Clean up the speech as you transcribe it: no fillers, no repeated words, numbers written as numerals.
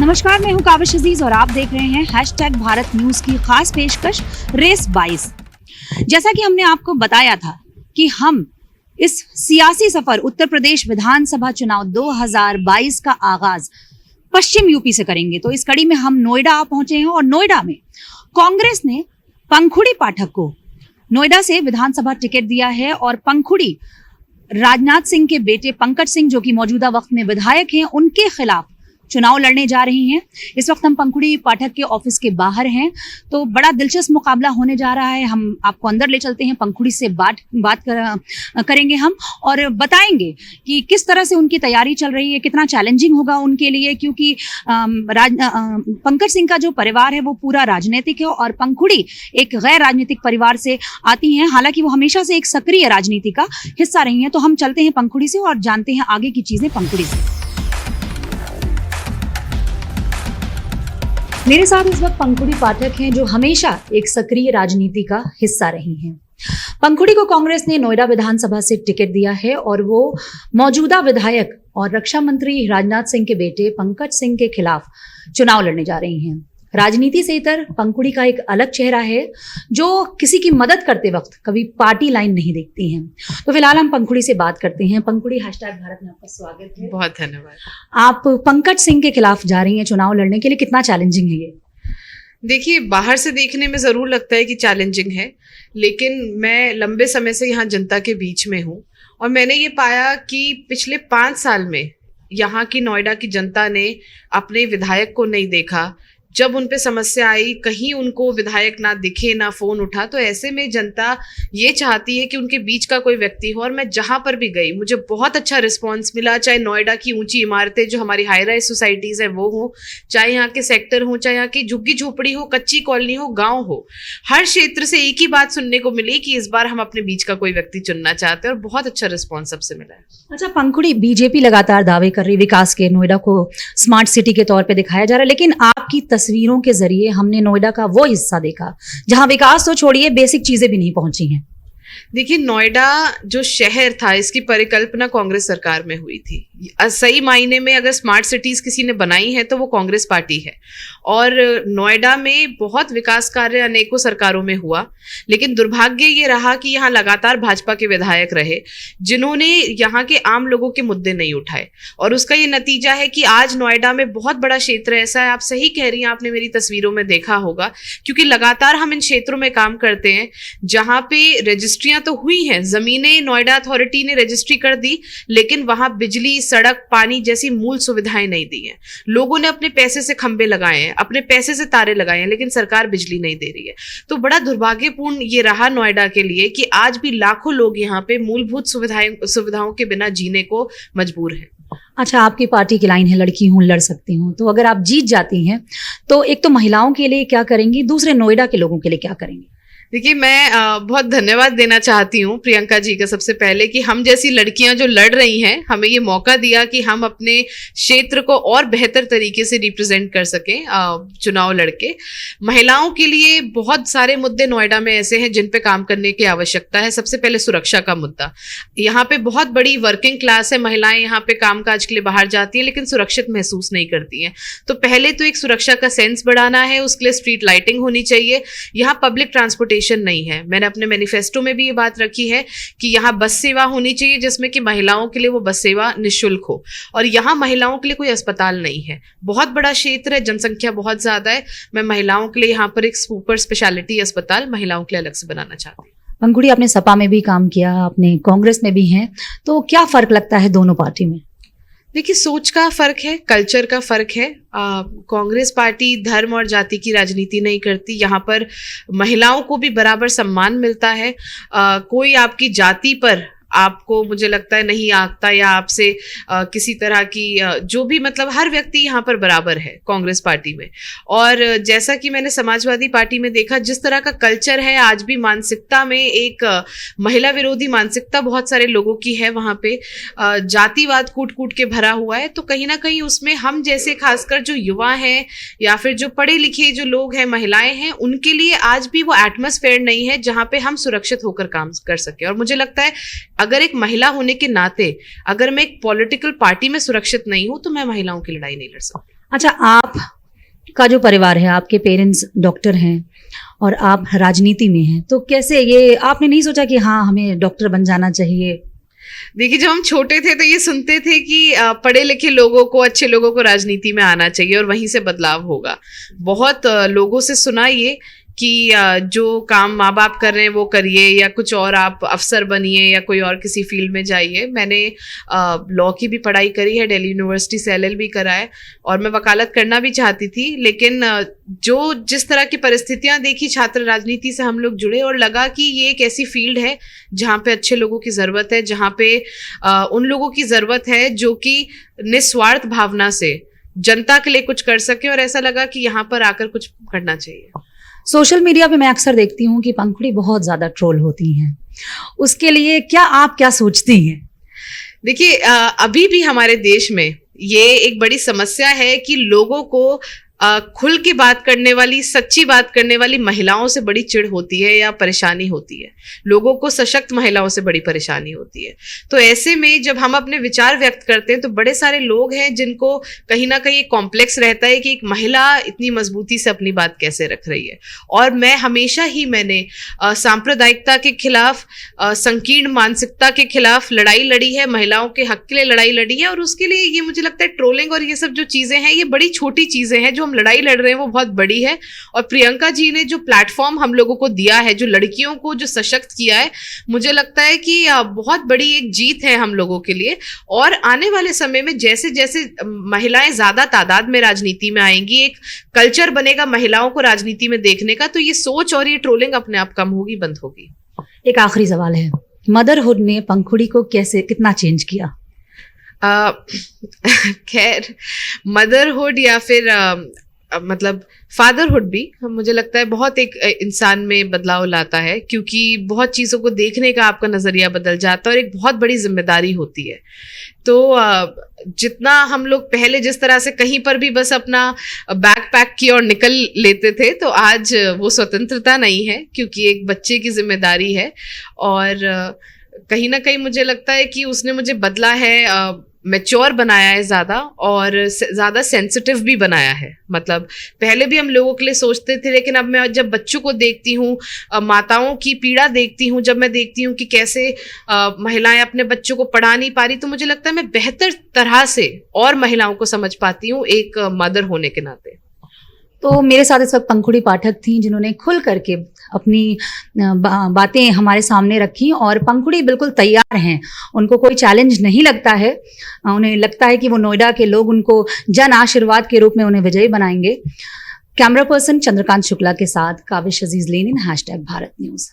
नमस्कार, मैं हूं काविश अजीज और आप देख रहे हैं हैशटैग भारत न्यूज की खास पेशकश रेस 22। जैसा कि हमने आपको बताया था कि हम इस सियासी सफर उत्तर प्रदेश विधानसभा चुनाव 2022 का आगाज पश्चिम यूपी से करेंगे। तो इस कड़ी में हम नोएडा पहुंचे हैं और नोएडा में कांग्रेस ने पंखुड़ी पाठक को नोएडा से विधानसभा टिकट दिया है और पंखुड़ी राजनाथ सिंह के बेटे पंकज सिंह, जो कि मौजूदा वक्त में विधायक हैं, उनके खिलाफ चुनाव लड़ने जा रही हैं। इस वक्त हम पंखुड़ी पाठक के ऑफिस के बाहर हैं, तो बड़ा दिलचस्प मुकाबला होने जा रहा है। हम आपको अंदर ले चलते हैं, पंखुड़ी से बात करेंगे हम और बताएंगे कि किस तरह से उनकी तैयारी चल रही है, कितना चैलेंजिंग होगा उनके लिए, क्योंकि पंकज सिंह का जो परिवार है वो पूरा राजनीतिक है और पंखुड़ी एक गैर राजनीतिक परिवार से आती हैं। हालांकि वो हमेशा से एक सक्रिय राजनीति का हिस्सा रही हैं। तो हम चलते हैं पंखुड़ी से और जानते हैं आगे की चीजें पंखुड़ी से। मेरे साथ इस वक्त पंखुड़ी पाठक हैं, जो हमेशा एक सक्रिय राजनीति का हिस्सा रही हैं। पंखुड़ी को कांग्रेस ने नोएडा विधानसभा से टिकट दिया है और वो मौजूदा विधायक और रक्षा मंत्री राजनाथ सिंह के बेटे पंकज सिंह के खिलाफ चुनाव लड़ने जा रही हैं। राजनीति से इतर पंखुड़ी का एक अलग चेहरा है, जो किसी की मदद करते वक्त कभी पार्टी लाइन नहीं देखती हैं। तो फिलहाल हम पंखुड़ी से बात करते हैं। पंखुड़ी, हैशटैग भारत में आपका स्वागत है। बहुत धन्यवाद। आप पंकज सिंह के खिलाफ जा रही हैं चुनाव लड़ने के लिए, कितना चैलेंजिंग है ये? देखिए, बाहर से देखने में जरूर लगता है कि चैलेंजिंग है, लेकिन मैं लंबे समय से यहाँ जनता के बीच में हूँ और मैंने ये पाया कि पिछले 5 साल में यहाँ की नोएडा की जनता ने अपने विधायक को नहीं देखा। जब उन पे समस्या आई, कहीं उनको विधायक ना दिखे, ना फोन उठा, तो ऐसे में जनता ये चाहती है कि उनके बीच का कोई व्यक्ति हो। और मैं जहां पर भी गई मुझे बहुत अच्छा रिस्पांस मिला, चाहे नोएडा की ऊंची इमारतें जो हमारी हाई राइज सोसाइटीज है वो हो, चाहे यहाँ के सेक्टर हो, चाहे यहाँ की झुग्गी झोपड़ी हो, कच्ची कॉलोनी हो, गाँव हो, हर क्षेत्र से एक ही बात सुनने को मिली कि इस बार हम अपने बीच का कोई व्यक्ति चुनना चाहते हैं और बहुत अच्छा रिस्पॉन्स सबसे मिला है। अच्छा पंखुड़ी, बीजेपी लगातार दावे कर रही विकास के, नोएडा को स्मार्ट सिटी के तौर पे दिखाया जा रहा है, लेकिन आपकी तस्वीरों के जरिए हमने नोएडा का वो हिस्सा देखा जहां विकास तो छोड़िए, बेसिक चीजें भी नहीं पहुंची हैं। देखिए, नोएडा जो शहर था, इसकी परिकल्पना कांग्रेस सरकार में हुई थी। सही मायने में अगर स्मार्ट सिटीज किसी ने बनाई है तो वो कांग्रेस पार्टी है। और नोएडा में बहुत विकास कार्य अनेकों सरकारों में हुआ, लेकिन दुर्भाग्य ये रहा कि यहाँ लगातार भाजपा के विधायक रहे जिन्होंने यहाँ के आम लोगों के मुद्दे नहीं उठाए। और उसका ये नतीजा है कि आज नोएडा में बहुत बड़ा क्षेत्र ऐसा है, आप सही कह रही हैं, आपने मेरी तस्वीरों में देखा होगा, क्योंकि लगातार हम इन क्षेत्रों में काम करते हैं जहाँ पे रजिस्ट्रियां तो हुई हैं, जमीनें नोएडा अथॉरिटी ने रजिस्ट्री कर दी, लेकिन वहां बिजली, सड़क, पानी जैसी मूल सुविधाएं नहीं दी हैं। लोगों ने अपने पैसे से खंबे लगाए हैं, अपने पैसे से तारे लगाए हैं, लेकिन सरकार बिजली नहीं दे रही है। तो बड़ा दुर्भाग्यपूर्ण ये रहा नोएडा के लिए कि आज भी लाखों लोग यहाँ पे मूलभूत सुविधाओं के बिना जीने को मजबूर हैं। अच्छा, आपकी पार्टी की लाइन है लड़की हूं लड़ सकती हूं, तो अगर आप जीत जाती हैं तो एक तो महिलाओं के लिए क्या करेंगी, दूसरे नोएडा के लोगों के लिए क्या करेंगी? देखिए, मैं बहुत धन्यवाद देना चाहती हूँ प्रियंका जी का सबसे पहले कि हम जैसी लड़कियां जो लड़ रही हैं, हमें ये मौका दिया कि हम अपने क्षेत्र को और बेहतर तरीके से रिप्रेजेंट कर सकें चुनाव लड़के। महिलाओं के लिए बहुत सारे मुद्दे नोएडा में ऐसे हैं जिन पे काम करने की आवश्यकता है। सबसे पहले सुरक्षा का मुद्दा। यहाँ पे बहुत बड़ी वर्किंग क्लास है, महिलाएं यहाँ पे कामकाज के लिए बाहर जाती हैं लेकिन सुरक्षित महसूस नहीं करती हैं। तो पहले तो एक सुरक्षा का सेंस बढ़ाना है, उसके लिए स्ट्रीट लाइटिंग होनी चाहिए। यहाँ पब्लिक ट्रांसपोर्टेशन नहीं है। मैंने अपने मैनिफेस्टो में भी ये बात रखी है कि यहाँ बस सेवा होनी चाहिए, जिसमें कि महिलाओं के लिए वो बस सेवा निःशुल्क हो। और यहाँ महिलाओं के लिए कोई अस्पताल नहीं है। बहुत बड़ा क्षेत्र है, जनसंख्या बहुत ज्यादा है। मैं महिलाओं के लिए यहाँ पर एक सुपर स्पेशलिटी अस्पताल महिलाओं के लिए अलग से बनाना चाहती हूँ। पंखुड़ी, आपने सपा में भी काम किया, आपने कांग्रेस में भी हैं, तो क्या फर्क लगता है दोनों पार्टी में? देखिए, सोच का फर्क है, कल्चर का फर्क है। कांग्रेस पार्टी धर्म और जाति की राजनीति नहीं करती। यहाँ पर महिलाओं को भी बराबर सम्मान मिलता है। कोई आपकी जाति पर आपको, मुझे लगता है, नहीं आंकता या आपसे किसी तरह की जो भी, मतलब हर व्यक्ति यहाँ पर बराबर है कांग्रेस पार्टी में। और जैसा कि मैंने समाजवादी पार्टी में देखा, जिस तरह का कल्चर है, आज भी मानसिकता में एक महिला विरोधी मानसिकता बहुत सारे लोगों की है। वहाँ पे जातिवाद कूट कूट के भरा हुआ है। तो कहीं ना कहीं उसमें हम जैसे, खासकर जो युवा हैं या फिर जो पढ़े लिखे जो लोग हैं, महिलाएं हैं, उनके लिए आज भी वो एटमॉस्फेयर नहीं है जहाँ पे हम सुरक्षित होकर काम कर सके। और मुझे लगता है अगर एक महिला होने के नाते अगर मैं एक पॉलिटिकल पार्टी में सुरक्षित नहीं हूं तो मैं महिलाओं की लड़ाई नहीं लड़ सकती। अच्छा, आप का जो परिवार है, आपके पेरेंट्स डॉक्टर हैं और आप राजनीति में हैं, तो कैसे ये आपने नहीं सोचा कि हाँ हमें डॉक्टर बन जाना चाहिए? देखिए, जब हम छोटे थे तो ये सुनते थे कि पढ़े लिखे लोगों को, अच्छे लोगों को राजनीति में आना चाहिए और वहीं से बदलाव होगा। बहुत लोगों से सुना ये कि जो काम माँ बाप कर रहे हैं वो करिए, या कुछ और आप अफसर बनिए, या कोई और किसी फील्ड में जाइए। मैंने लॉ की भी पढ़ाई करी है, दिल्ली यूनिवर्सिटी से LLB करा है, और मैं वकालत करना भी चाहती थी। लेकिन जो जिस तरह की परिस्थितियां देखी, छात्र राजनीति से हम लोग जुड़े और लगा कि ये एक ऐसी फील्ड है जहाँ पे अच्छे लोगों की ज़रूरत है, जहाँ पे उन लोगों की ज़रूरत है जो कि निस्वार्थ भावना से जनता के लिए कुछ कर सके, और ऐसा लगा कि यहाँ पर आकर कुछ करना चाहिए। सोशल मीडिया पे मैं अक्सर देखती हूँ कि पंखुड़ी बहुत ज्यादा ट्रोल होती हैं, उसके लिए आप क्या सोचती हैं? देखिए, अभी भी हमारे देश में ये एक बड़ी समस्या है कि लोगों को खुल के बात करने वाली, सच्ची बात करने वाली महिलाओं से बड़ी चिढ़ होती है या परेशानी होती है। लोगों को सशक्त महिलाओं से बड़ी परेशानी होती है। तो ऐसे में जब हम अपने विचार व्यक्त करते हैं तो बड़े सारे लोग हैं जिनको कहीं ना कहीं कॉम्प्लेक्स रहता है कि एक महिला इतनी मजबूती से अपनी बात कैसे रख रही है। और मैं हमेशा ही मैंने सांप्रदायिकता के खिलाफ, संकीर्ण मानसिकता के खिलाफ लड़ाई लड़ी है, महिलाओं के हक के लिए लड़ाई लड़ी है। और उसके लिए ये मुझे लगता है ट्रोलिंग और ये सब जो चीजें हैं, ये बड़ी छोटी चीजें हैं। जो हम लड़ाई लड़ रहे हैं वो बहुत बड़ी है। और प्रियंका जी ने जो प्लेटफॉर्म हम लोगों को दिया है, जो लड़कियों को जो सशक्त किया है, मुझे लगता है कि बहुत बड़ी एक जीत है हम लोगों के लिए। और आने वाले समय में जैसे जैसे महिलाएं ज्यादा तादाद में राजनीति में आएंगी, एक कल्चर बनेगा महिलाओं को राजनीति में देखने का, तो ये सोच और ये ट्रोलिंग अपने आप कम होगी, बंद होगी। एक आखिरी सवाल है, मदरहुड ने पंखुड़ी को कितना चेंज किया? खैर, मदरहुड या फिर मतलब फादरहुड भी मुझे लगता है बहुत एक इंसान में बदलाव लाता है, क्योंकि बहुत चीज़ों को देखने का आपका नज़रिया बदल जाता है और एक बहुत बड़ी जिम्मेदारी होती है। तो जितना हम लोग पहले जिस तरह से कहीं पर भी बस अपना बैग पैक किया और निकल लेते थे, तो आज वो स्वतंत्रता नहीं है, क्योंकि एक बच्चे की जिम्मेदारी है। और कहीं ना कहीं मुझे लगता है कि उसने मुझे बदला है, मैच्योर बनाया है ज़्यादा, और ज़्यादा सेंसिटिव भी बनाया है। मतलब पहले भी हम लोगों के लिए सोचते थे, लेकिन अब मैं जब बच्चों को देखती हूँ, माताओं की पीड़ा देखती हूँ, जब मैं देखती हूँ कि कैसे महिलाएं अपने बच्चों को पढ़ा नहीं पा रही, तो मुझे लगता है मैं बेहतर तरह से और महिलाओं को समझ पाती हूँ एक मदर होने के नाते। तो मेरे साथ इस वक्त पंखुड़ी पाठक थी, जिन्होंने खुल करके अपनी बातें हमारे सामने रखी, और पंखुड़ी बिल्कुल तैयार हैं, उनको कोई चैलेंज नहीं लगता है। उन्हें लगता है कि वो नोएडा के लोग उनको जन आशीर्वाद के रूप में उन्हें विजयी बनाएंगे। कैमरा पर्सन चंद्रकांत शुक्ला के साथ काविश अजीज लेनिन, #भारत न्यूज़।